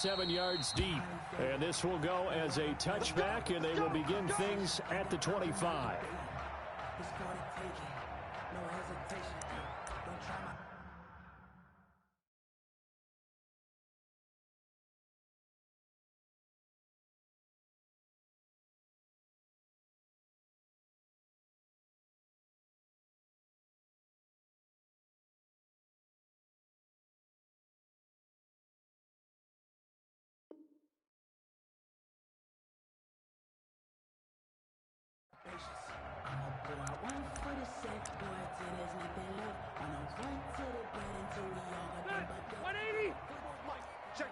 47 yards deep. And this will go as a touchback, and they will begin things at the 25.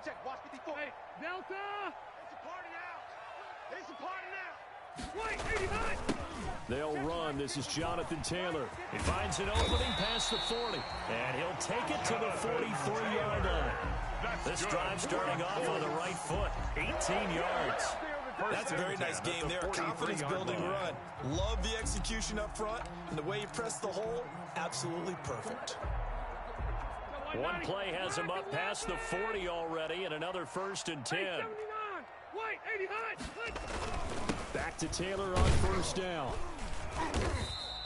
Check, watch 54. Hey, Delta! It's a party now! It's a party now! Wait, 89! They'll run. This is Jonathan Taylor. He finds an opening past the 40, and he'll take it to the 43-yard line. This drive starting off on the right foot, 18 yards. That's a very nice game there. Confidence-building run. Love the execution up front, and the way you press the hole, absolutely perfect. One play has him up past the 40 already, and another 1st and 10. Back to Taylor on 1st down.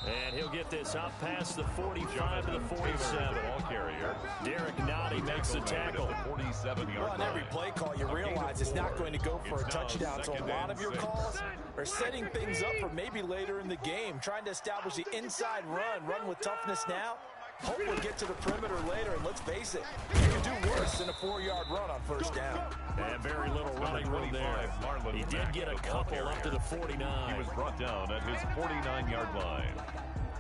And he'll get this up past the 45 to the 47. Ball carrier. Derek Nottie makes the tackle. Well, on every play call, you realize it's not going to go for a touchdown. So a lot of your calls are setting things up for maybe later in the game, trying to establish the inside run with toughness now. Hopefully get to the perimeter later, and let's face it, you can do worse than a 4-yard run on 1st down. And very little running room there. He did get a couple up to the 49. He was brought down at his 49-yard line.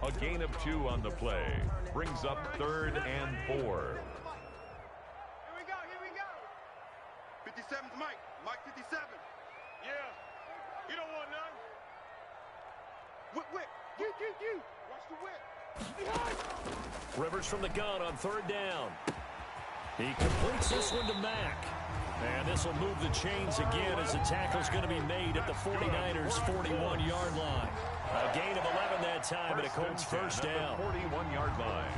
A gain of 2 on the play. Brings up 3rd and 4. Here we go. 57's Mike. Mike 57. Yeah. You don't want none. Whip. You. Watch the whip. Rivers from the gun on 3rd down. He completes this one to Mack. And this will move the chains again as the tackle's going to be made at the 49ers' 41-yard line. A gain of 11 that time, and a Colts 1st down. 41-yard line.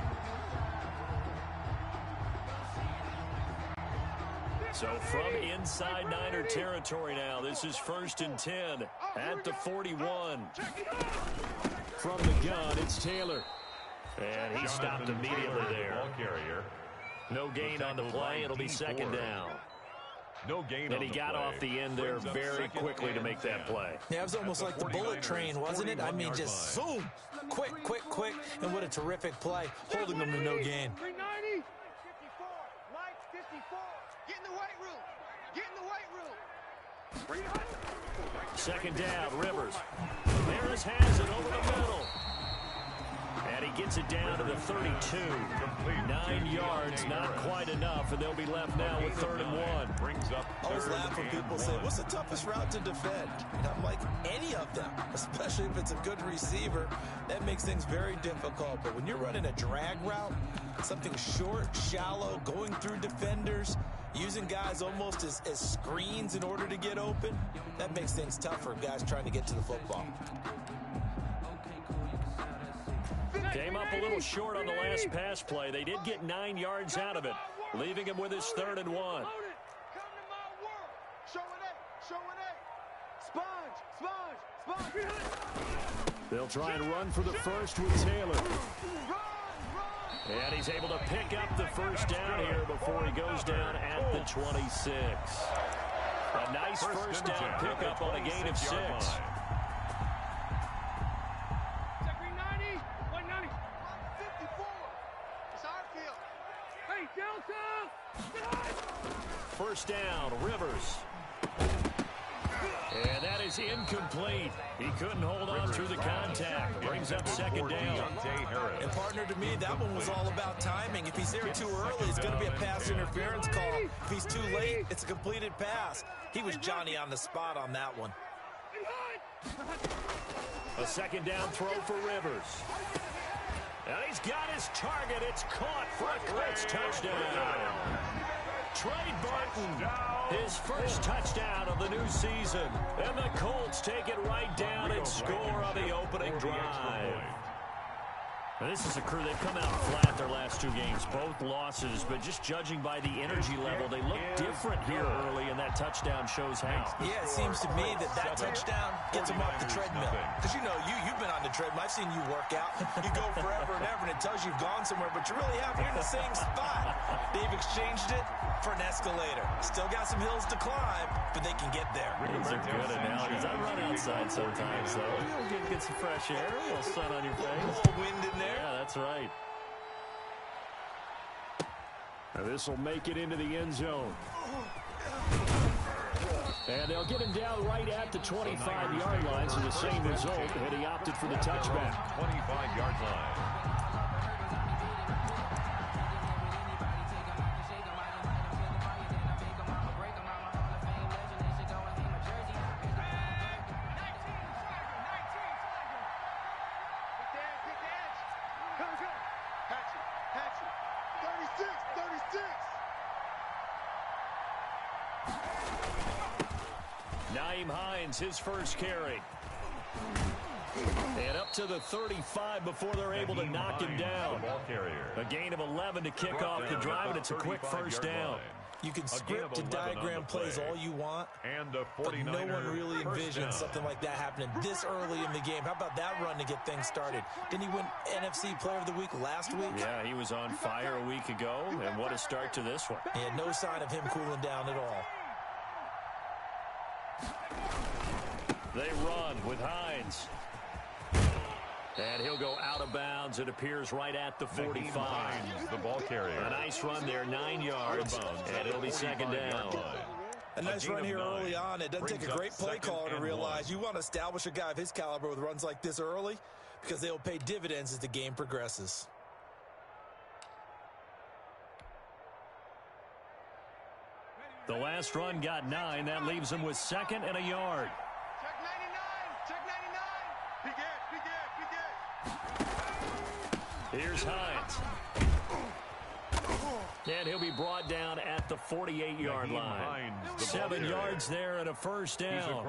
So from inside Niner territory now, this is 1st and 10 at the 41. From the gun, it's Taylor. And he stopped immediately there. Ball carrier. No gain on the play. It'll be 2nd down. No gain. And he got off the end there very quickly to make that play. Yeah, it was almost like the bullet train, wasn't it? I mean, just zoom. Quick. And what a terrific play, holding them to no gain. 390. 54. Mike 54. Get in the weight room. 2nd down, Rivers. Harris has it over the middle. And he gets it down to the 32. 9 yards, not quite enough, and they'll be left now with 3rd and 1. I always laugh when people say, what's the toughest route to defend? And I'm like, any of them, especially if it's a good receiver. That makes things very difficult. But when you're running a drag route, something short, shallow, going through defenders, using guys almost as screens in order to get open, that makes things tough for guys trying to get to the football. Came up a little short on the last pass play. They did get 9 yards out of it, leaving him with his 3rd and 1. They'll try and run for the 1st with Taylor. And he's able to pick up the 1st down here before he goes down at the 26. A nice 1st down pickup on a gain of 6. First down, Rivers. And that is incomplete. He couldn't hold on through the contact. Brings up 2nd down. And partner, to me, that one was all about timing. If he's there too early, it's going to be a pass interference call. If he's too late, it's a completed pass. He was Johnny on the spot on that one. A 2nd down throw for Rivers. And he's got his target. It's caught for a Colts touchdown. Trey Burton, his 1st touchdown of the new season. And the Colts take it right down and score on the opening drive. Now, this is a crew, they've come out flat their last 2 games, both losses, but just judging by the energy level, they look different here early, and that touchdown shows how. Yeah, it seems to me that touchdown gets them off the treadmill. Because, you know, you've been on the treadmill. I've seen you work out. You go forever and ever, and it tells you you've gone somewhere, but you really haven't. You're in the same spot. They've exchanged it for an escalator. Still got some hills to climb, but they can get there. These are good analogies. I run outside sometimes, so you'll get some fresh air, a little sun on your face. A little wind in there. Yeah, that's right. Now this will make it into the end zone. And they'll get him down right at the 25-yard line, so the same result, and he opted for the touchback. 25-yard line. His first carry. And up to the 35 before they're able to knock him down. A gain of 11 to kick off the drive, and it's a quick first down. You can script and diagram plays all you want, but no one really envisions something like that happening this early in the game. How about that run to get things started? Didn't he win NFC Player of the Week last week? Yeah, he was on fire a week ago, and what a start to this one. And no sign of him cooling down at all. They run with Hines. And he'll go out of bounds. It appears right at the 45. The ball carrier. A nice run there, 9 yards, and it'll be second down. A nice run here early on. It doesn't take a great play caller to realize you want to establish a guy of his caliber with runs like this early because they'll pay dividends as the game progresses. The last run got 9. That leaves him with second and a yard. Here's Hines. And he'll be brought down at the 48-yard line. 7 yards there and a first down.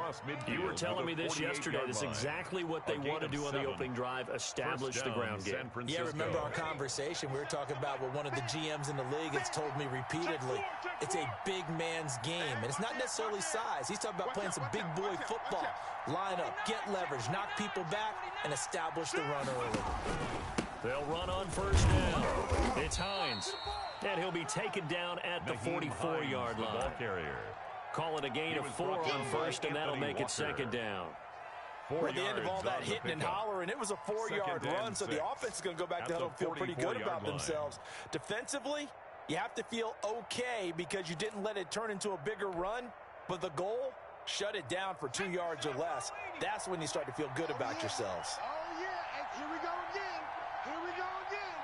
You were telling me this yesterday. That's exactly what they want to do on the opening drive, establish the ground game. Yeah, remember our conversation? We were talking about what one of the GMs in the league has told me repeatedly. It's a big man's game, and it's not necessarily size. He's talking about playing some big boy football. Line up, get leverage, knock people back, and establish the run early. They'll run on first down. It's Hines. And he'll be taken down at the 44-yard line. Call it a gain of 4 on first, and that'll make it second down. Well, at the end of all that hitting and hollering, it was a 4-yard run, so the offense is going to go back to huddle and feel pretty good about themselves. Defensively, you have to feel okay because you didn't let it turn into a bigger run, but the goal, shut it down for 2 yards or less. That's when you start to feel good about yourselves. Oh, yeah, and here we go again. Here we go again.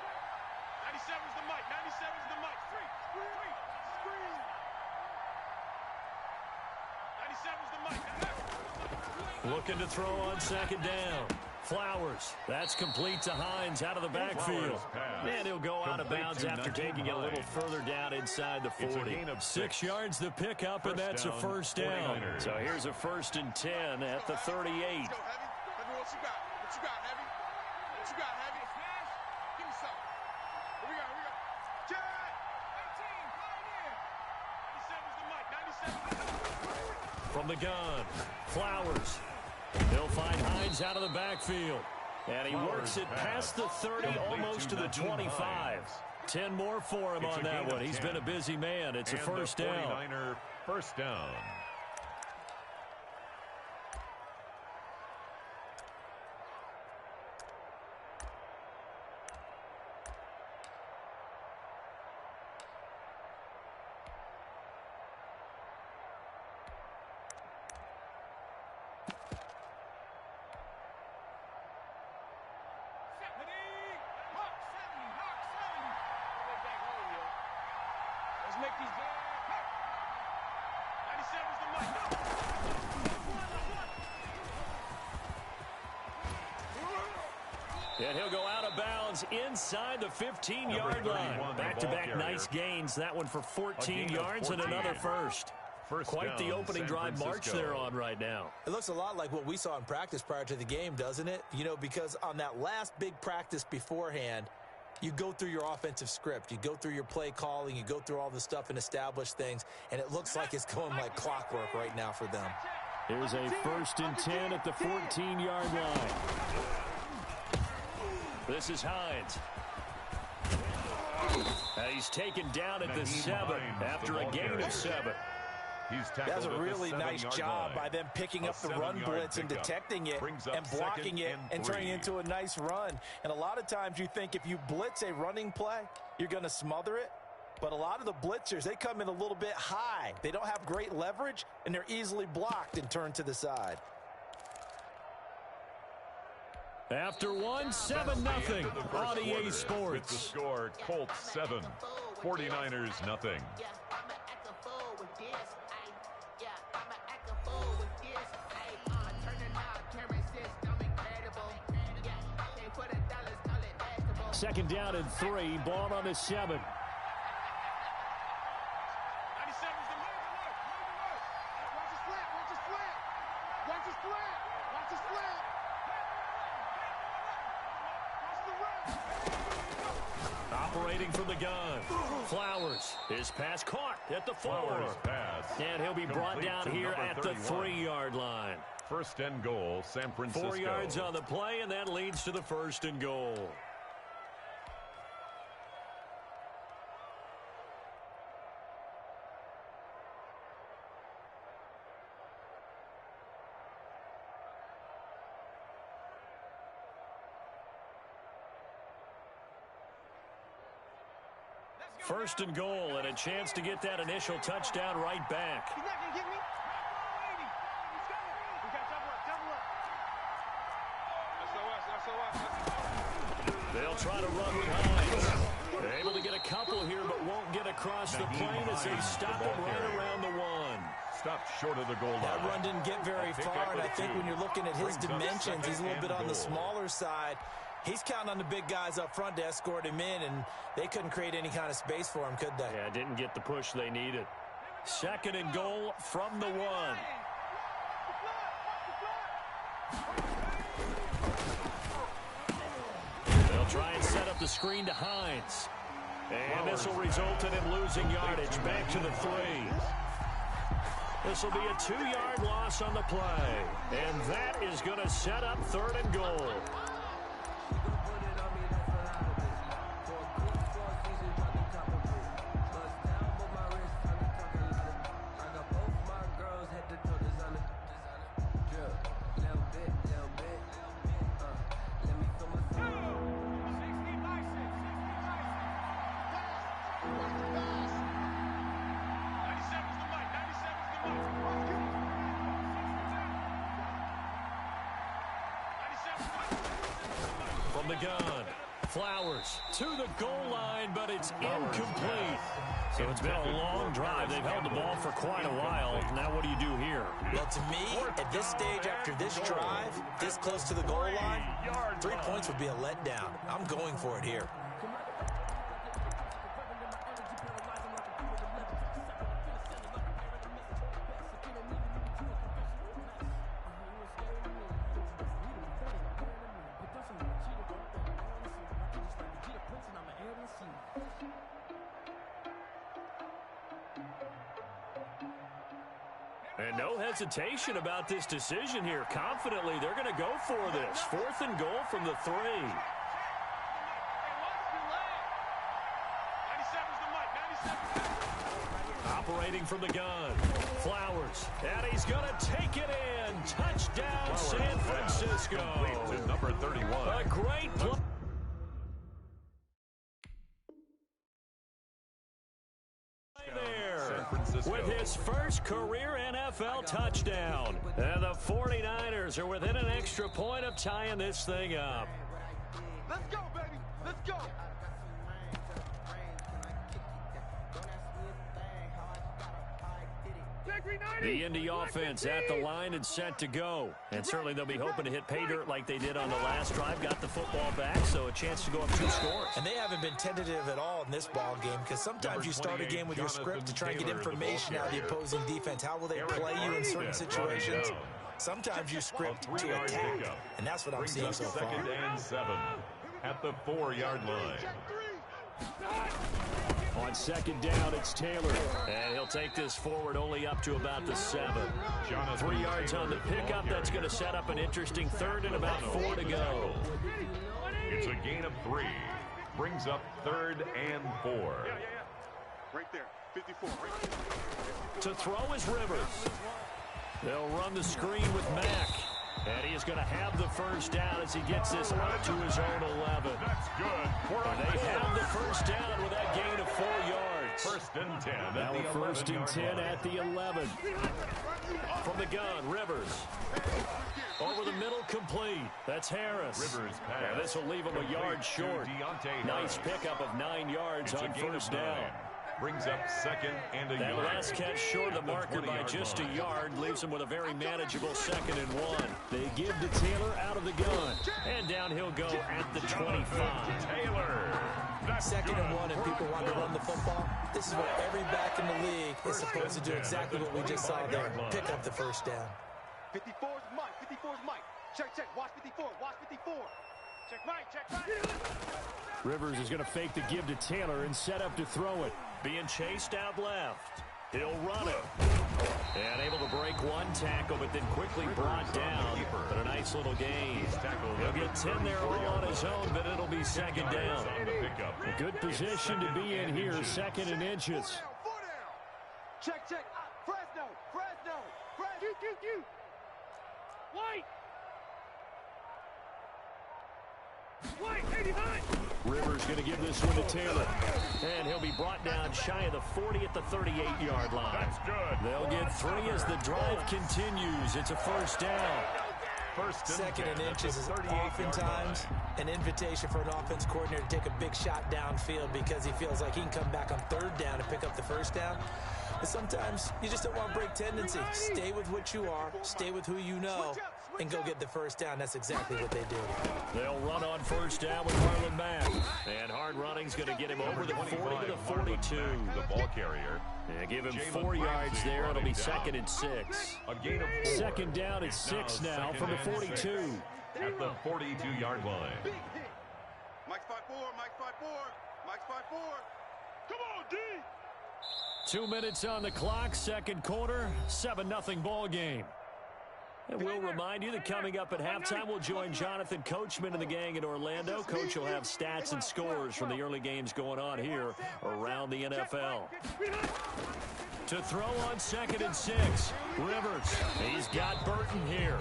97's the mic. 97's the mic. Screen. 97's the mic. Looking to throw on second down. Flowers. That's complete to Hines out of the backfield. And he'll go out of bounds after taking a little further down inside the 40. 6 yards the pickup, and that's a first down. So here's a 1st and 10 at the 38. What you got? What you got, Heavy? What you got, Heavy? Give me something. Here we go. Jared! 18, right here. 97's the mic. 97. From the gun, Flowers. He'll find Hines out of the backfield. And he works it past the 30, almost to the 25. 10 more for him on that one. He's been a busy man. It's a first down. First down. Make these 97's the mic. And he'll go out of bounds inside the 15-yard line. Back-to-back nice gains. That one for 14 yards and another first. Quite the opening drive march they're on right now. It looks a lot like what we saw in practice prior to the game, doesn't it? You know, because on that last big practice beforehand, you go through your offensive script. You go through your play calling. You go through all the stuff and establish things. And it looks like it's going like clockwork right now for them. Here's a 1st and 10 at the 14-yard line. This is Hines. He's taken down at the 7 after a gain of 7. That's a really nice job by them picking up the run blitz and detecting it and blocking it and turning it into a nice run. And a lot of times you think if you blitz a running play, you're going to smother it. But a lot of the blitzers, they come in a little bit high. They don't have great leverage, and they're easily blocked and turned to the side. After 7-0 on EA Sports. With the score, Colts 7, 49ers nothing. Second down and 3, ball on the 7. Operating from the gun. Flowers. His pass caught at the 4. And he'll be brought down here at the 3-yard line. 1st and goal, San Francisco. 4 yards on the play, and that leads to the 1st and goal. First and goal, and a chance to get that initial touchdown right back. He's not going to get me. We got double up. They'll try to run with Hines. They're able to get a couple here, but won't get across the plane as they stop him right around the 1. Stopped short of the goal line. That run didn't get very far, and I think when you're looking at his dimensions, he's a little bit on the smaller side. He's counting on the big guys up front to escort him in, and they couldn't create any kind of space for him, could they? Yeah, didn't get the push they needed. 2nd and goal from the 1. They'll try and set up the screen to Hines. And this will result in him losing yardage back to the 3. This will be a 2-yard loss on the play. And that is going to set up 3rd and goal. From the gun, Flowers to the goal line, but it's incomplete. So it's been a long drive. They've held the ball for quite a while. Now what do you do here? Well, to me, at this stage, after this drive, this close to the goal line, 3 points would be a letdown. I'm going for it here. And no hesitation about this decision here. Confidently, they're going to go for this. 4th and goal from the 3. Operating from the gun. Flowers. And he's going to take it in. Touchdown, San Francisco. To number 31. A great play. With his first career NFL touchdown. And the 49ers are within an extra point of tying this thing up. Let's go, baby. Let's go. The Indy offense at the line and set to go. And certainly they'll be hoping to hit pay dirt like they did on the last drive. Got the football back, so a chance to go up 2 scores. And they haven't been tentative at all in this ball game, because sometimes you start a game with your script to try and get information out of the opposing defense. How will they play you in certain situations? Sometimes you script to attack, and that's what I'm seeing so far. 2nd and 7 at the 4-yard line. On 2nd down, it's Taylor. And he'll take this forward only up to about the 7. 3 yards on the pickup. That's going to set up an interesting 3rd and about 4 to go. It's a gain of 3. Brings up 3rd and 4. Right there. 54. Right there. To throw is Rivers. They'll run the screen with Mack. And he is going to have the first down as he gets this up to his own 11. That's good. And they have the first down with that gain of 4 yards. 1st and 10. Now a 1st and 10 at the 11. From the gun, Rivers. Over the middle, complete. That's Harris. Rivers pass. And this will leave him a yard short. Nice pickup of 9 yards on first down. Brings up 2nd and a That yard. last catch short of the marker by just a yard leaves him with a very manageable 2nd and 1. They give to Taylor out of the gun. And down he'll go at the 25. Taylor. That's 2nd and good. 1 and people want to run the football. This is what every back in the league is supposed to do, exactly what we just saw there. Pick up the first down. 54 is Mike. 54 is Mike. Check, check. Watch 54. Watch 54. Check Mike. Check Mike. Rivers is going to fake the give to Taylor and set up to throw it. Being chased out left. He'll run it. And able to break 1 tackle, but then quickly brought down. But a nice little gain. He'll get 10 there all on his own, but it'll be 2nd down. A good position to be in here, 2nd and inches. Check, check. Fresno. Fresno. Fresno. Q. White. White, 89. Rivers going to give this one to Taylor. And he'll be brought down shy of the 40 at the 38-yard line. That's good. They'll get 3 as the drive continues. It's a first down. 2nd and inches is oftentimes an invitation for an offense coordinator to take a big shot downfield because he feels like he can come back on 3rd down and pick up the first down. But sometimes you just don't want to break tendency. Stay with what you are, stay with who you know, and go get the first down. That's exactly what they do. They'll run on first down with Marlon Mack. And hard running's going to get him over the 40 to the 42. The ball carrier. Yeah, give him 4 yards there. It'll be 2nd and 6. A gain of 4. 2nd down at 6 now from the 42. At the 42-yard line. Big hit. Mike's 5-4. Mike's 5-4. Mike's 5-4. Come on, D. 2 minutes on the clock, 2nd quarter, 7-0 ball game. And we'll remind you that coming up at halftime, we'll join Jonathan Coachman and the gang in Orlando. Coach will have stats and scores from the early games going on here around the NFL. To throw on 2nd and 6, Rivers. He's got Burton here.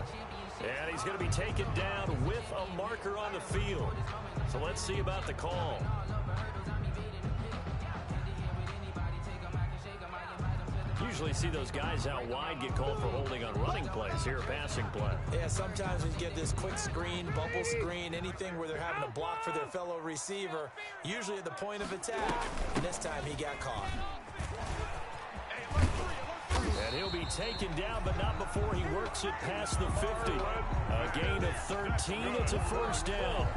And he's going to be taken down with a marker on the field. So let's see about the call. Usually see those guys out wide get called for holding on running plays here, passing play. Yeah, sometimes when you get this quick screen, bubble screen, anything where they're having to block for their fellow receiver, usually at the point of attack. And this time he got caught. And he'll be taken down, but not before he works it past the 50. A gain of 13. It's a first down.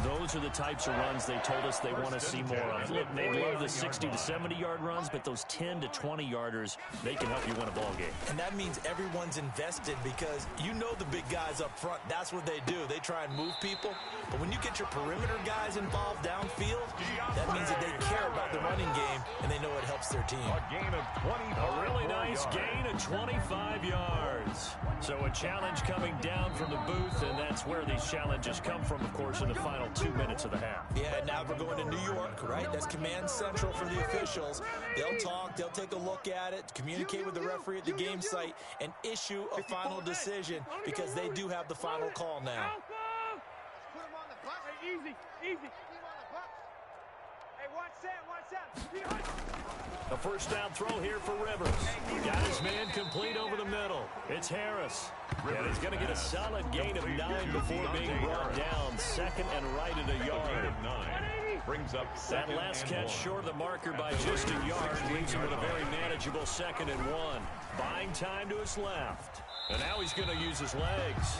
Those are the types of runs they told us they want to see more of. Look, they love the 60 to 70-yard runs, but those 10 to 20-yarders, they can help you win a ball game. And that means everyone's invested because you know the big guys up front, that's what they do. They try and move people. But when you get your perimeter guys involved downfield, that means that they care about the running game and they know it helps their team. A gain of 25. A really nice gain of 25 yards. So a challenge coming down from the booth, and that's where these challenges come from, of course, in the final 2 minutes of the half. Yeah, now we're going to New York, right? That's command central for the officials. They'll talk, they'll take a look at it, communicate with the referee at the game site, and issue a final decision because they do have the final call now. Put him on the box. Hey, easy. Put him on the box. Hey, watch that. A first down throw here for Rivers. Got his man complete over the middle. It's Harris. And he's going to get a solid gain of 9 before being brought down. 2nd and right at a yard. Brings up That last catch short of the marker by just a yard leaves him with a very manageable 2nd and 1. time to his left. And now he's going to use his legs.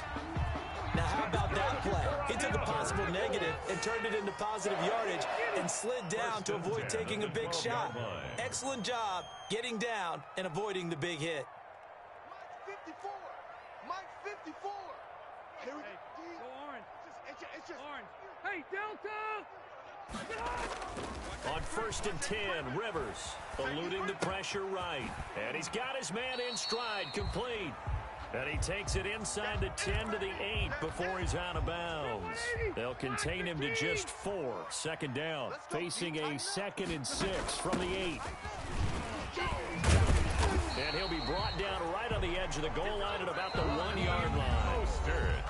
Now, how about that play? He took a possible negative and turned it into positive yardage and slid down to avoid taking a big shot. Excellent job getting down and avoiding the big hit. Mike 54. Mike 54. Here we go. Go orange. It's just Orange. Hey, Delta! On 1st and 10, Rivers eluding the pressure right. And he's got his man in stride, complete. And he takes it inside the 10 to the 8 before he's out of bounds. They'll contain him to just 4. Second down, facing a 2nd and 6 from the 8. And he'll be brought down right on the edge of the goal line at about the 1-yard line.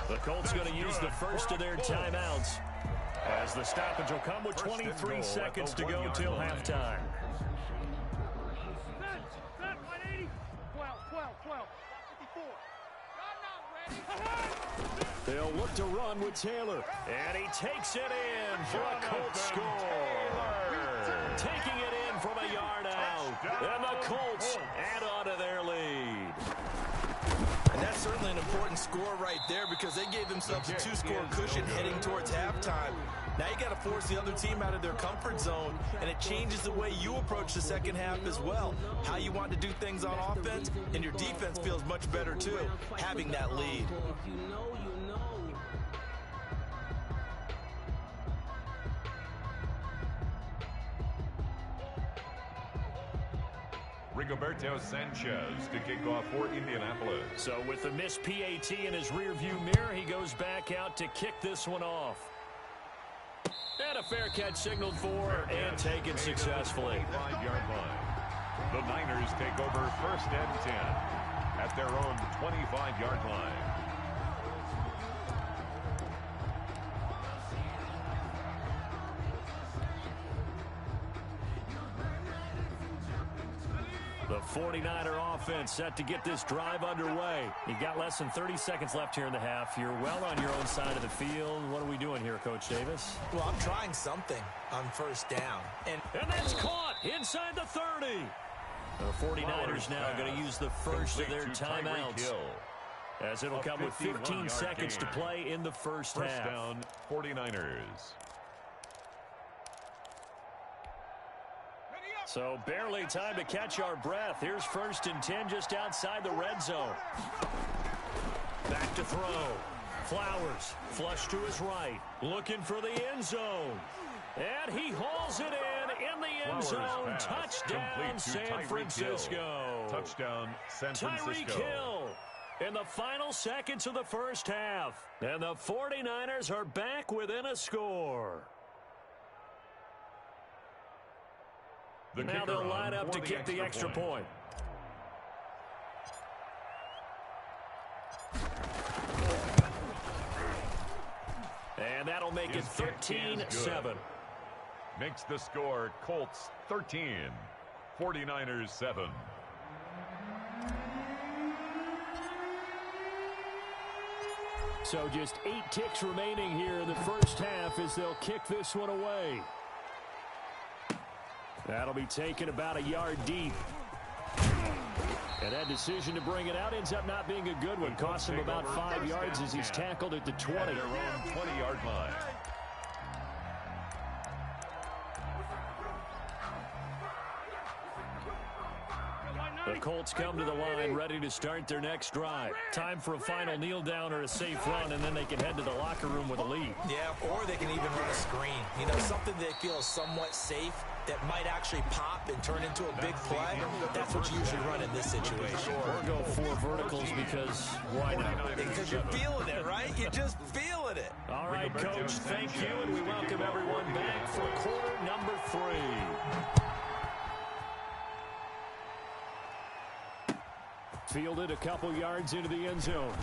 The Colts going to use the first of their timeouts, as the stoppage will come with 23 seconds to go till halftime. Set, 180. 12. 54. They'll look to run with Taylor. And he takes it in for a Colts score. Taking it in from a yard out. And the Colts add on to their lead. And that's certainly an important score right there, because they gave themselves a 2-score cushion heading towards halftime. Now you got to force the other team out of their comfort zone, and it changes the way you approach the second half as well. How you want to do things on offense, and your defense feels much better too, having that lead. Rigoberto Sanchez to kick off for Indianapolis. So with the missed PAT in his rearview mirror, he goes back out to kick this one off. And a fair catch signaled for and taken successfully. 5-yard line. The Niners take over 1st and 10 at their own 25-yard line. The 49er offense set to get this drive underway. You've got less than 30 seconds left here in the half. You're well on your own side of the field. What are we doing here, Coach Davis? Well, I'm trying something on 1st down. And that's caught inside the 30. The 49ers now going to use the first of their timeouts, as it'll come with 15 seconds to play in the first half. First down, 49ers. So barely time to catch our breath. Here's 1st and 10 just outside the red zone. Back to throw. Flowers flush to his right. Looking for the end zone. And he hauls it in the end zone. Touchdown, San Francisco. Touchdown, San Francisco. Tyreek Hill in the final seconds of the first half. And the 49ers are back within a score. Now they'll line up to kick the extra point. And that'll make it 13-7. Makes the score Colts 13, 49ers 7. So just 8 ticks remaining here in the first half as they'll kick this one away. That'll be taken about a yard deep. And that decision to bring it out ends up not being a good one. Cost him about 5 yards as he's tackled at the 20. At their own 20-yard line. The Colts come to the line ready to start their next drive. Time for a final kneel down or a safe run, and then they can head to the locker room with a lead. Yeah, or they can even run a screen. You know, something they feel somewhat safe that might actually pop and turn into a big play. That's what you usually run in this situation. Or go 4 verticals because why not? Because you're feeling it, right? You're just feeling it. All right, Coach, thank you, and we welcome everyone back for quarter number 3. Fielded a couple yards into the end zone.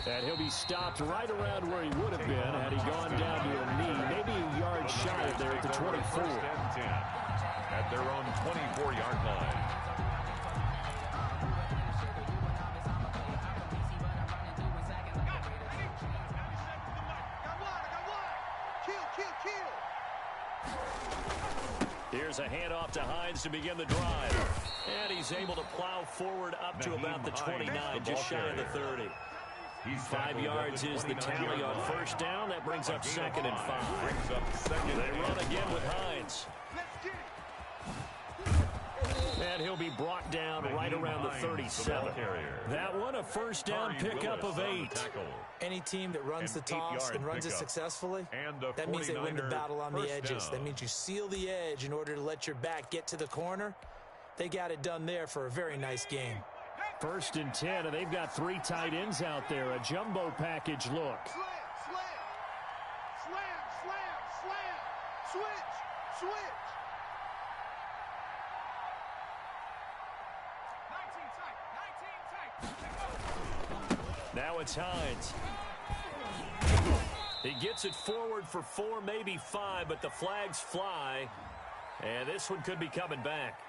And he'll be stopped right around where he would have been had he gone down to a knee, maybe a yard shy of there at the 24. First and 10 at their own 24-yard line. Here's a handoff to Hines to begin the drive. And he's able to plow forward up to about the 29, just shy of the 30. 5 yards is the tally on first down. That brings up 2nd and 5. They run again with Hines. And he'll be brought down right around the 37. That one, a first down pickup of 8. Any team that runs the toss and runs it successfully, that means they win the battle on the edges. That means you seal the edge in order to let your back get to the corner. They got it done there for a very nice game. 1st and 10, and they've got 3 tight ends out there. A jumbo package look. Slam, switch. Now it's Hines. He gets it forward for 4, maybe 5, but the flags fly. And this one could be coming back.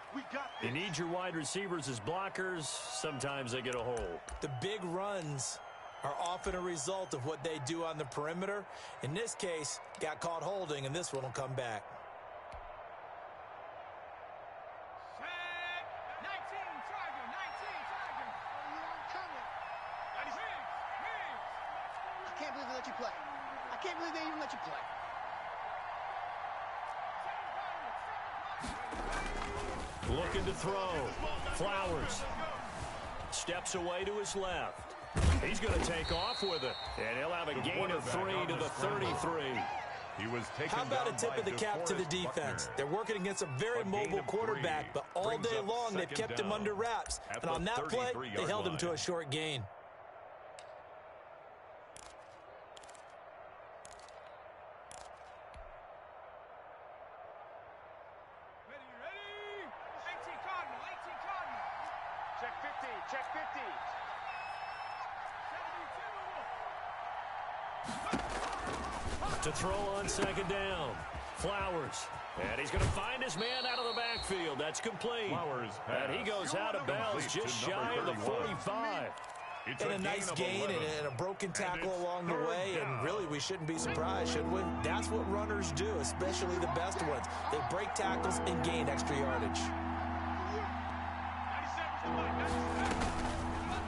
You need your wide receivers as blockers. Sometimes they get a hole. The big runs are often a result of what they do on the perimeter. In this case, got caught holding, and this one will come back. I can't believe they let you play. I can't believe they even let you play. Looking to throw. Flowers. Steps away to his left. He's going to take off with it. And he'll have a gain of 3 to the 33. He was taken How about a down tip by of the cap to the DeForest defense? Buckner. They're working against a very mobile quarterback, but all day long they've kept him under wraps. And on that play, they held him to a short gain. Check 50. To throw on 2nd down. Flowers. And he's going to find his man out of the backfield. That's complete. Flowers and he goes out of bounds just shy of the 45. And a nice gain and a broken tackle along the way. And really, we shouldn't be surprised, should we? That's what runners do, especially the best ones. They break tackles and gain extra yardage.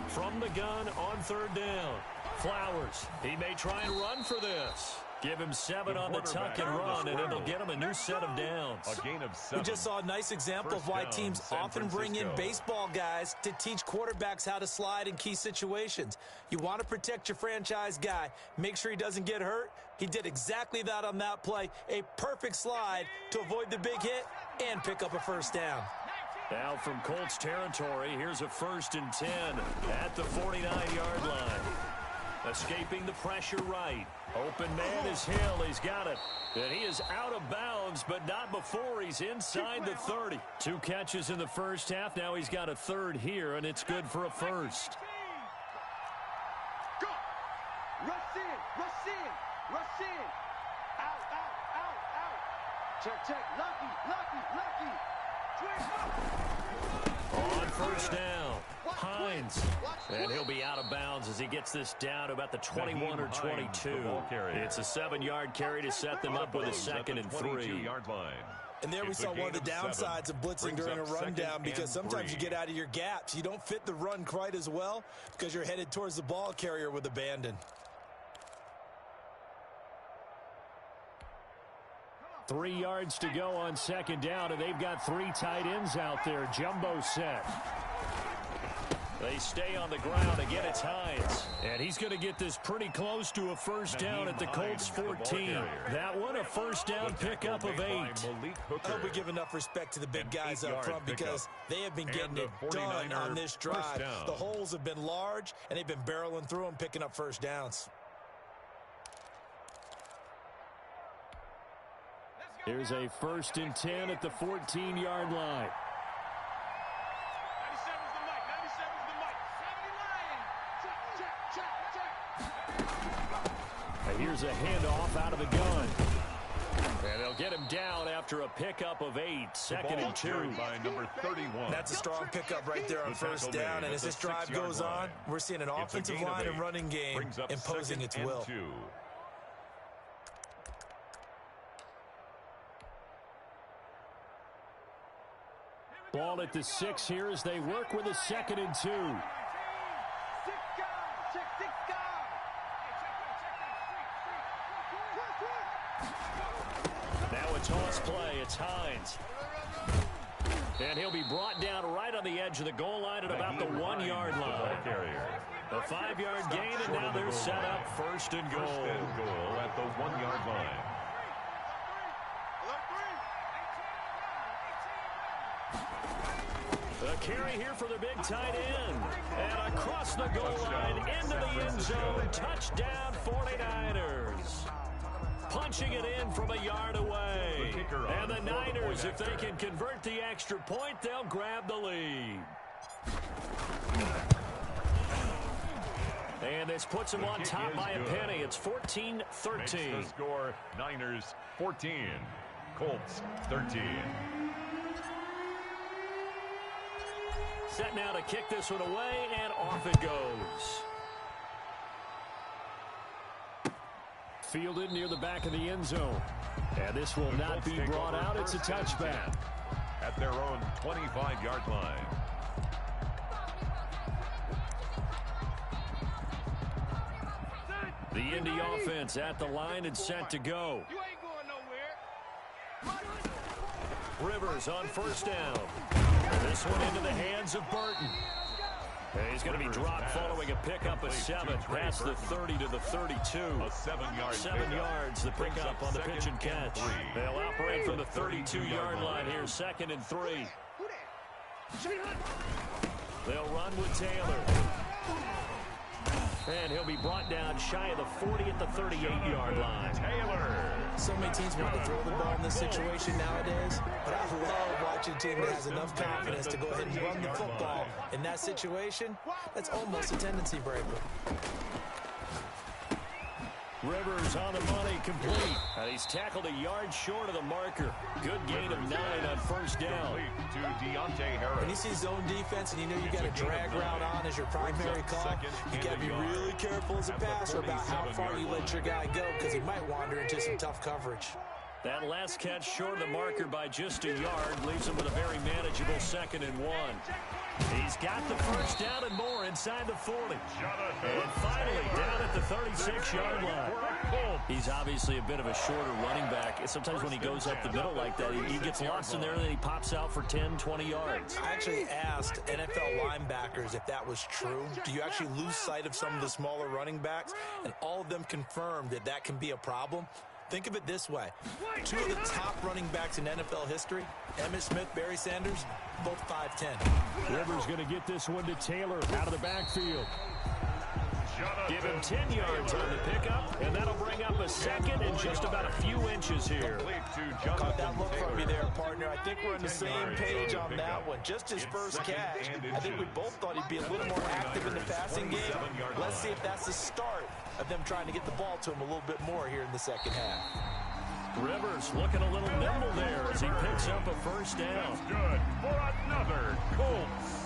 From the gun on 3rd down. Flowers. He may try and run for this. Give him 7 on the tuck and run, and it'll get him a new set of downs. A gain of 7. We just saw a nice example of why teams often bring in baseball guys to teach quarterbacks how to slide in key situations. You want to protect your franchise guy. Make sure he doesn't get hurt. He did exactly that on that play. A perfect slide to avoid the big hit and pick up a first down. Now from Colts territory, here's a 1st and 10 at the 49-yard line. Escaping the pressure right. Open man is Hill. He's got it. And he is out of bounds, but not before he's inside the 30. 2 catches in the first half. Now he's got a 3rd here, and it's good for a 1st. Go! Rush in! Out! Check. Lucky! On 1st down, Hines. And he'll be out of bounds as he gets this down to about the 21 or 22. It's a 7-yard carry to set them up with a 2nd and 3. And there we saw one of the downsides of blitzing during a rundown, because sometimes you get out of your gaps. You don't fit the run quite as well because you're headed towards the ball carrier with abandon. 3 yards to go on 2nd down, and they've got 3 tight ends out there. Jumbo set. They stay on the ground. Again, it's Hines. And he's going to get this pretty close to a first down at the Colts 14. That one, a first down pickup of 8. I hope we give enough respect to the big guys up front, because they have been getting it done on this drive. The holes have been large, and they've been barreling through them, picking up first downs. Here's a 1st and 10 at the 14-yard line. 97's the mic. 70 line. Check. And here's a handoff out of the gun. And they'll get him down after a pickup of 8. 2nd and 2. By number 31. That's a strong pickup right there on first down. And as this drive goes on, we're seeing an offensive line and running game imposing its will. 2. Ball at the 6 here as they work with a 2nd and 2. Now a toss play. It's Hines. And he'll be brought down right on the edge of the goal line at about the 1-yard line. A 5-yard gain, and now they're set up 1st and goal. At the 1-yard line. A carry here for the big tight end. And across the goal line into the end zone. Touchdown 49ers. Punching it in from a yard away. And the Niners, if they can convert the extra point, they'll grab the lead. And this puts them on top by a penny. It's 14-13. Makes the score Niners 14, Colts 13. Set now to kick this one away, and off it goes. Fielded near the back of the end zone. And this will not be brought out. It's a touchback. At their own 25-yard line. The Indy offense at the line and set to go. You ain't going nowhere. Rivers on 1st down. This one into the hands of Burton. And he's going to be dropped following a pickup of 7 past the 30 to the 32. A 7-yard 7 yards, the pickup on the pitch and catch. They'll operate from the 32-yard line here, 2nd and 3. They'll run with Taylor. And he'll be brought down shy of the 40 at the 38-yard line. Taylor. So many teams want to throw the ball in this situation nowadays, but I love watching a team that has enough confidence to go ahead and run the football. In that situation, that's almost a tendency breaker. Rivers on the money, complete. And he's tackled a yard short of the marker. Good gain of 9 on 1st down. To Deontay Harris. When you see zone defense and you know you got a drag route on as your primary call, you got to be really careful as a passer about how far you let your guy go because he might wander into some tough coverage. That last catch short of the marker by just a yard leaves him with a very manageable 2nd and 1. He's got the 1st down and more inside the 40. And finally down at the 36-yard line. He's obviously a bit of a shorter running back. Sometimes when he goes up the middle like that, he gets lost in there and then he pops out for 10, 20 yards. I actually asked NFL linebackers if that was true. Do you actually lose sight of some of the smaller running backs? And all of them confirmed that that can be a problem. Think of it this way. 2 of the top running backs in NFL history, Emmitt Smith, Barry Sanders, both 5'10". Rivers going to get this one to Taylor out of the backfield. Give him 10 yards on the pickup, and that'll bring up a 2nd and just about a few inches here. Caught that look from you there, partner. I think we're on the same page on that one. Just his first catch. I think we both thought he'd be a little more active in the passing game. Let's see if that's the start of them trying to get the ball to him a little bit more here in the second half. Rivers looking a little nimble there as he picks up a 1st down. That's good for another Colts.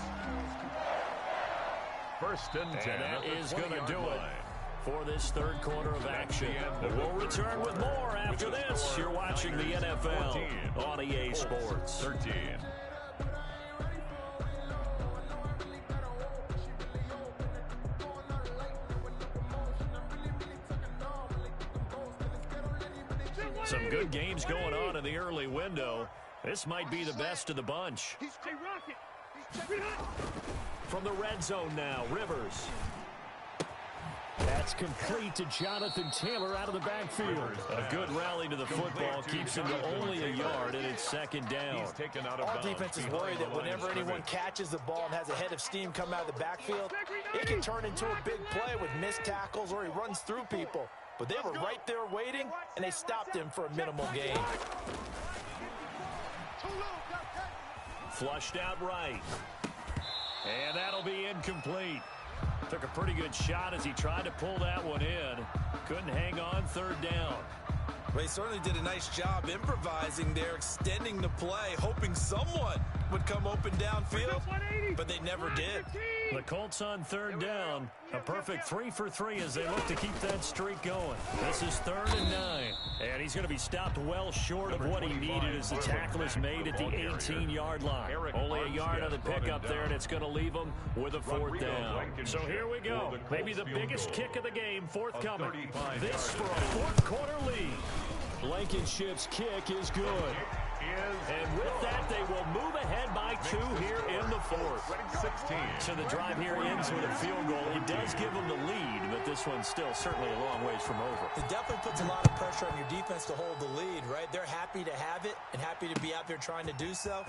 1st and 10. And that is going to do it for this 3rd quarter of action. We'll return with more after this. You're watching the NFL on EA Sports. 13. Some good games going on in the early window. This might be the best of the bunch. From the red zone now, Rivers. That's complete to Jonathan Taylor out of the backfield. A good rally to the football keeps him to only a yard, and it's 2nd down. Our defense is worried that whenever anyone catches the ball and has a head of steam come out of the backfield, it can turn into a big play with missed tackles or he runs through people. But they were right there waiting, and they stopped him for a minimal gain. Flushed out right. And that'll be incomplete. Took a pretty good shot as he tried to pull that one in. Couldn't hang on 3rd down. Well, he certainly did a nice job improvising there, extending the play, hoping someone would come open downfield, but they never did. The Colts on third down. A perfect 3 for 3 as they look to keep that streak going. This is 3rd and 9. And he's going to be stopped well short of what he needed as the tackle is made at the 18-yard line. Only a yard on the pickup there, and it's going to leave him with a 4th down. So here we go. Maybe the biggest kick of the game forthcoming. This for a 4th quarter lead. Blankenship's kick is good. And with that, they will move ahead by 2 here in the 4th. So the drive here ends with a field goal. It does give them the lead, but this one's still certainly a long ways from over. It definitely puts a lot of pressure on your defense to hold the lead, right? They're happy to have it and happy to be out there trying to do so.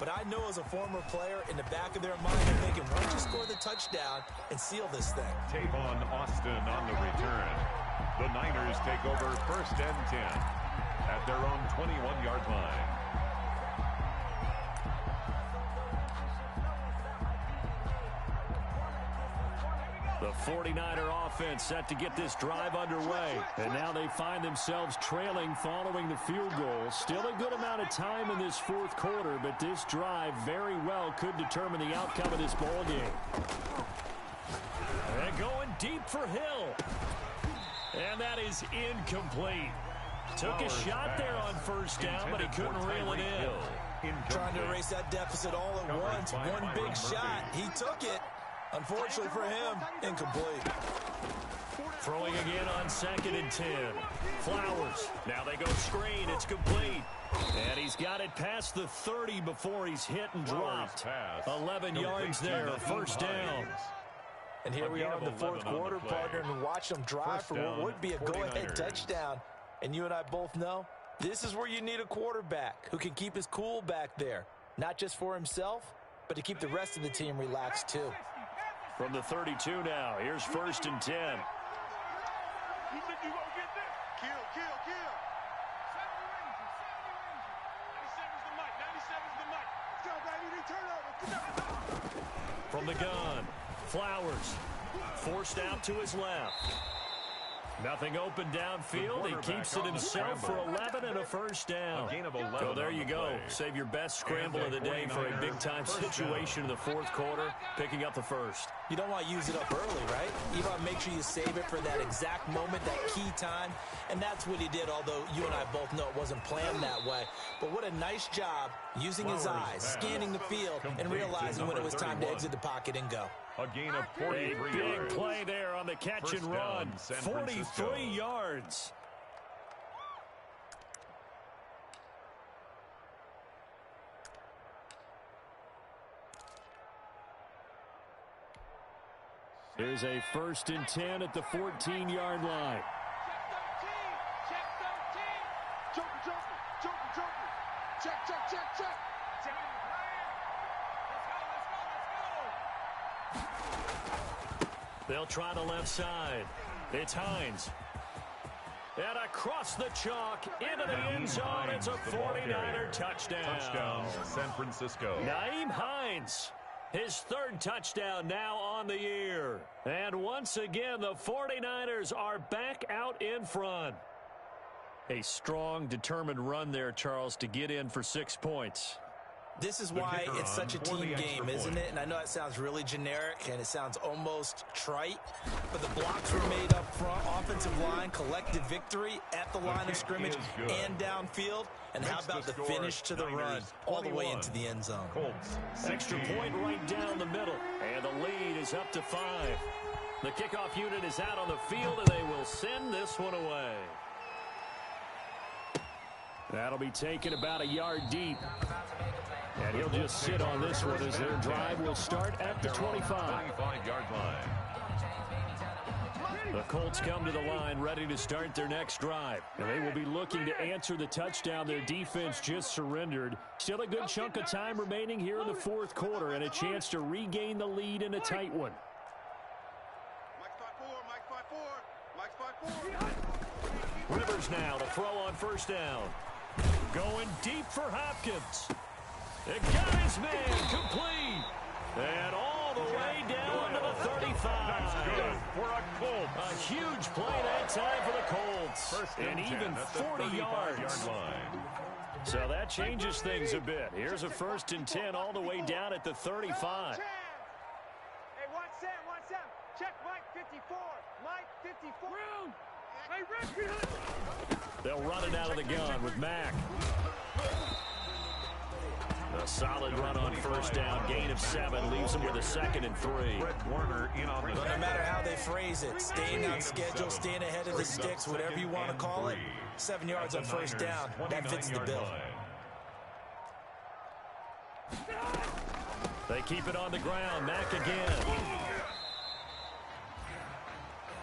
But I know as a former player, in the back of their mind, they're thinking, why don't you score the touchdown and seal this thing? Tavon Austin on the return. The Niners take over 1st and 10 at their own 21-yard line. The 49er offense set to get this drive underway. And now they find themselves trailing following the field goal. Still a good amount of time in this 4th quarter, but this drive very well could determine the outcome of this ball game. And going deep for Hill. And that is incomplete. Took a shot there on 1st down, but he couldn't reel it in. Trying to erase that deficit all at once. One big shot. He took it. Unfortunately for him, incomplete. Throwing again on 2nd and 10. Flowers. Now they go screen. It's complete. And he's got it past the 30 before he's hit and dropped. 11 yards there, 1st down. And here we are in the 4th quarter, partner, and watch them drive for what would be a go-ahead touchdown. And you and I both know this is where you need a quarterback who can keep his cool back there. Not just for himself, but to keep the rest of the team relaxed too. From the 32 now, here's 1st and 10. You think you gonna get this? Kill, kill, kill. 97's the mic. 97's the mic. Let's go, baby. Turn over. From the gun, Flowers. Forced out to his left. Nothing open downfield. He keeps it himself for 11 and a 1st down. So there you go. Save your best scramble of the day for a big-time situation in the 4th quarter, picking up the 1st. You don't want to use it up early, right? You want to make sure you save it for that exact moment, that key time. And that's what he did, although you and I both know it wasn't planned that way. But what a nice job using his eyes, scanning the field, and realizing when it was time to exit the pocket and go. A gain of 43 yards. Big play there on the catch and run. 43 yards. Here's a 1st and 10 at the 14-yard line. Check 13. Joker. Check. They'll try the left side. It's Hines. And across the chalk into the end zone. It's a 49er touchdown. Touchdown, San Francisco. Nyheim Hines. His 3rd touchdown now on the year. And once again, the 49ers are back out in front. A strong, determined run there, Charles, to get in for 6 points. This is why it's such a team game, isn't it? And I know that sounds really generic and it sounds almost trite, but the blocks were made up front, offensive line, collective victory at the line of scrimmage and downfield. And how about the finish to the run all the way into the end zone? Extra point right down the middle, and the lead is up to 5. The kickoff unit is out on the field, and they will send this one away. That'll be taken about a yard deep. And he'll just sit on this one as their drive will start at the 25-yard line. The Colts come to the line ready to start their next drive. And they will be looking to answer the touchdown their defense just surrendered. Still a good chunk of time remaining here in the 4th quarter and a chance to regain the lead in a tight one. Rivers now to throw on 1st down. Going deep for Hopkins. It got his man complete. And all the way down to the 35. That's good for a Colts. A huge play that time for the Colts. First and even 40 yards. So that changes things a bit. Here's a 1st and 10 all the way down at the 35. Hey, watch Sam, watch Sam. Check Mike 54. Mike 54. Room. Hey, Rick. They'll run it out of the gun with Mack. A solid run on 1st down. Gain of 7 leaves them with a 2nd and 3. Warner in on the But no matter how they phrase it, staying on schedule, staying ahead of the sticks, whatever you want to call it, 7 yards on 1st down, that fits the bill. They keep it on the ground. Mack again.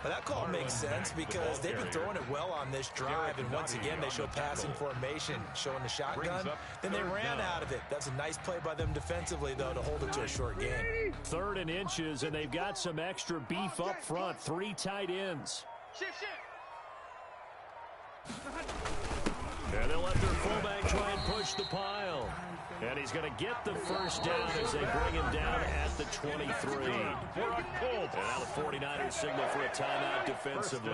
But that call makes sense because they've been throwing it well on this drive, and once again they show passing formation, showing the shotgun. Then they ran out of it. That's a nice play by them defensively, though, to hold it to a short gain. 3rd and inches, and they've got some extra beef up front. 3 tight ends. And they'll let their fullback try and push the pile. And he's going to get the 1st down as they bring him down at the 23. And now the 49ers signal for a timeout defensively.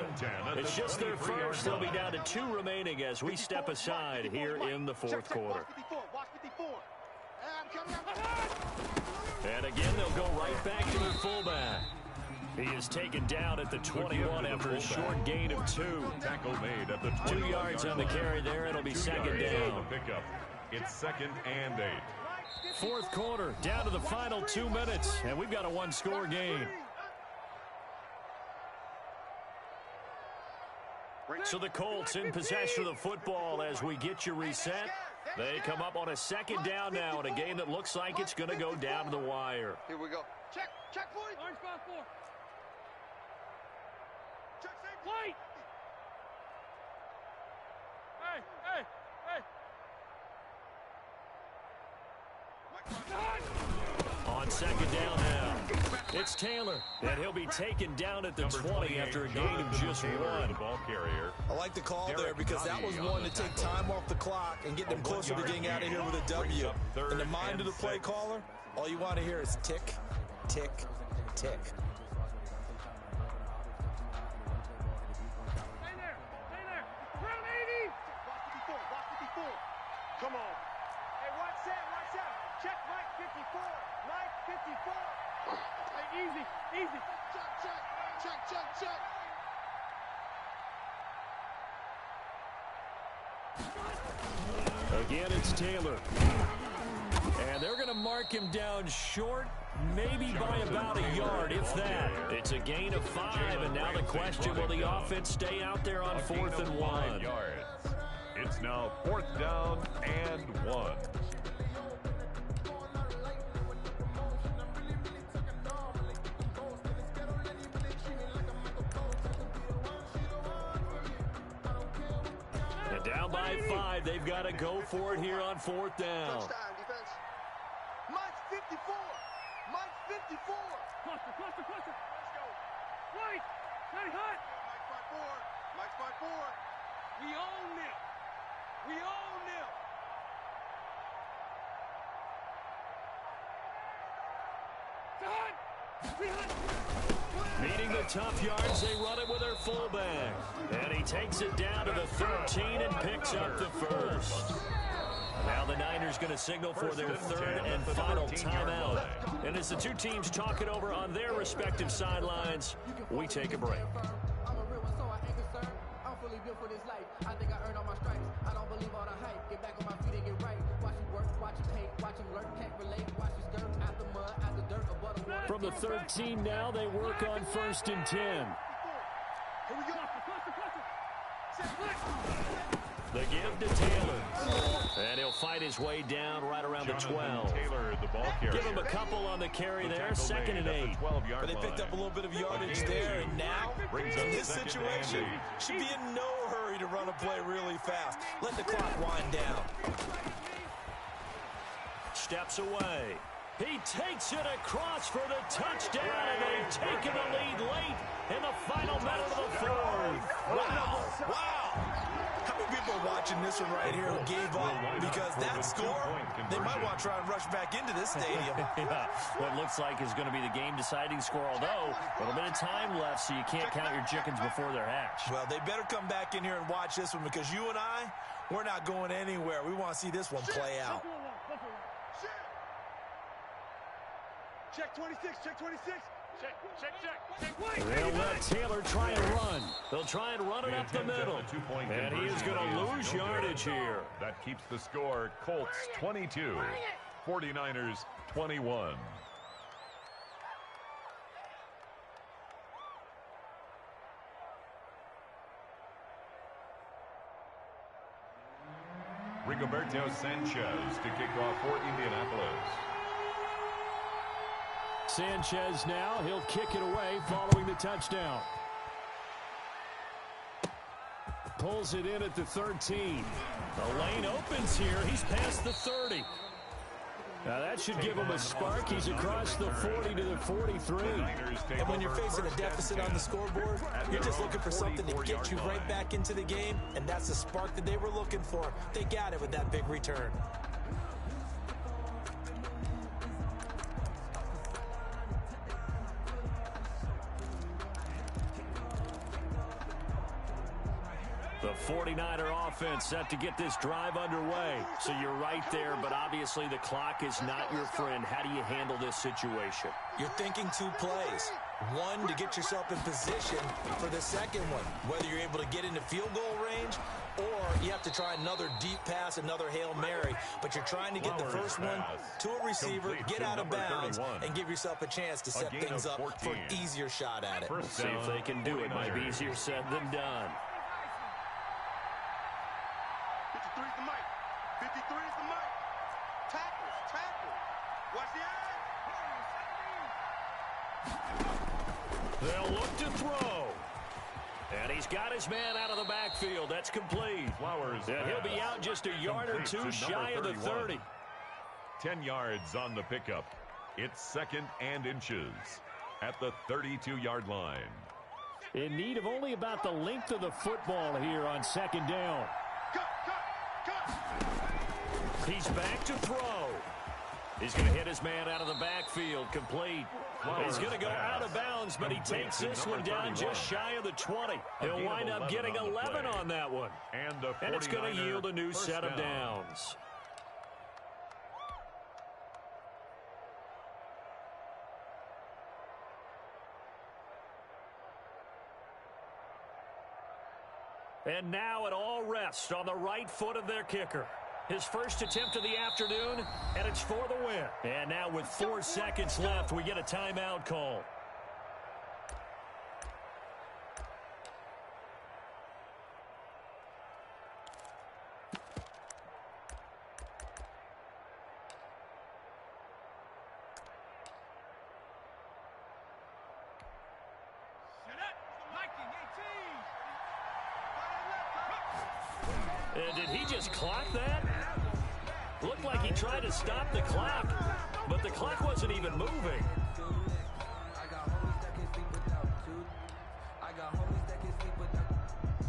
It's just their first. They'll be down to 2 remaining as we step aside here in the 4th quarter. And again, they'll go right back to their fullback. He is taken down at the 21 after a short gain of 2. Tackle made at the 2 yards on the carry there. It'll be 2nd down. It's 2nd and 8. 4th quarter, down to the final 2 minutes, and we've got a 1-score game. So the Colts in possession of the football as we get you reset. They come up on a 2nd down now in a game that looks like it's going to go down to the wire. Here we go. Check, boys. Orange 5-4. Check, safety. Play. Hey. On 2nd down now, it's Taylor, and he'll be taken down at the 20 after a gain of just 1. The ball carrier. I like the call there because that was one to take time off the clock and get them closer to getting out of here with a W. In the mind of the play caller, all you want to hear is tick, tick, tick. Stay there. Round 80. Watch 54. Come on. Hey, watch Sam. Check Mike 54. Mike 54. Hey, easy. Check. Again, it's Taylor. And they're going to mark him down short, maybe by about a yard, if that. It's a gain of 5, and now the question, will the offense stay out there on 4th and 1? It's now 4th down and 1. And down by 5, they've got to go for it here on 4th down. Touchdown, defense. Mike's 54. Cluster. Let's go. White. Stay hot. Mike's 5-4. We own them. Needing the tough yards, they run it with their fullback. And he takes it down to the 13 and picks up the 1st. Now the Niners going to signal for their 3rd and final timeout. And as the 2 teams talk it over on their respective sidelines, we take a break. I'm a real one, so I ain't concerned. I'm fully built for this life. I think I earned all my stripes. I don't believe all the hype. Get back on my feet and get right. Watch him work, watch him hate, watch him lurk, can't relate. Watch his skirt out the mud, out the dirt, above the water. From the 13 now, they work on 1st and 10. Here we go. Cluster. The give to Taylor. And he'll fight his way down right around the 12. Taylor, the ball carrier. Give him a couple on the carry there. 2nd and 8. But they picked up a little bit of yardage there, and now, in this situation, should be in no hurry to run a play really fast. Let the clock wind down. Steps away. He takes it across for the touchdown, and they've taken the lead late in the final minute of the 4th. Wow. How many people are watching this one right here who gave up because that score, they might want to try and rush back into this stadium. Yeah, what looks like is going to be the game-deciding score, although a little bit of time left, so you can't count your chickens before they're hatched. Well, they better come back in here and watch this one because you and I, We're not going anywhere. We want to see this one play out. Check 26, check 26. They'll let Taylor try and run. They'll try and run it up the middle. And he is going to lose yardage here. That keeps the score Colts 22, 49ers 21. Rigoberto Sanchez to kick off for Indianapolis. Sanchez now, he'll kick it away following the touchdown. Pulls it in at the 13. The lane opens here. He's past the 30. Now that should give him a spark. He's across the 40 to the 43. And when you're facing a deficit on the scoreboard, you're just looking for something to get you right back into the game, and that's the spark that they were looking for. They got it with that big return. The 49er offense set to get this drive underway. So you're right there, but obviously the clock is not your friend. How do you handle this situation? You're thinking two plays. One, to get yourself in position for the second one, whether you're able to get into field goal range or you have to try another deep pass, another Hail Mary. But you're trying to get the first one to a receiver, get out of bounds, and give yourself a chance to set things up for an easier shot at it. See if they can do it. Might be easier said than done. 53 is the mic. 53 is the mic. Tackle. Watch the eye. They'll look to throw. And he's got his man out of the backfield. That's complete. Flowers. And he'll be out just a yard or two shy of the 30. 10 yards on the pickup. It's second and inches at the 32-yard line. In need of only about the length of the football here on second down. Cut. He's back to throw. He's going to hit his man out of the backfield. Complete. He's going to go out of bounds, but he takes this one down just shy of the 20. He'll wind up getting 11 on that one. And it's going to yield a new set of downs. And now it all rests on the right foot of their kicker. His first attempt of the afternoon, and it's for the win. And now with 4 seconds left, we get a timeout call. And did he just clock that? Looked like he tried to stop the clock, but the clock wasn't even moving.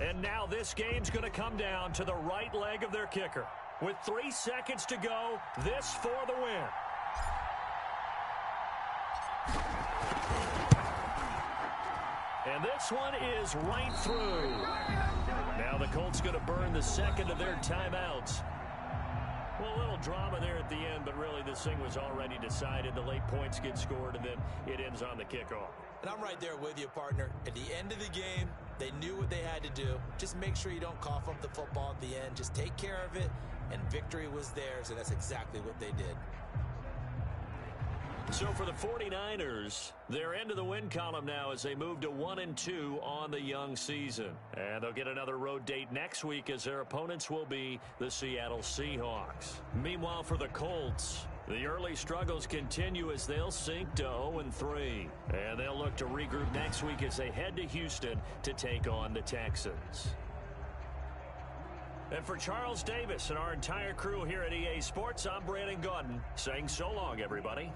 And now this game's going to come down to the right leg of their kicker. With 3 seconds to go, this for the win. And this one is right through. Now the Colts going to burn the second of their timeouts. Well, a little drama there at the end, but really this thing was already decided. The late points get scored, and then it ends on the kickoff. And I'm right there with you, partner. At the end of the game, they knew what they had to do. Just make sure you don't cough up the football at the end. Just take care of it, and victory was theirs, and that's exactly what they did. So for the 49ers, they're into the win column now as they move to 1-2 on the young season. And they'll get another road date next week as their opponents will be the Seattle Seahawks. Meanwhile, for the Colts, the early struggles continue as they'll sink to 0-3. And they'll look to regroup next week as they head to Houston to take on the Texans. And for Charles Davis and our entire crew here at EA Sports, I'm Brandon Gaudin saying so long, everybody.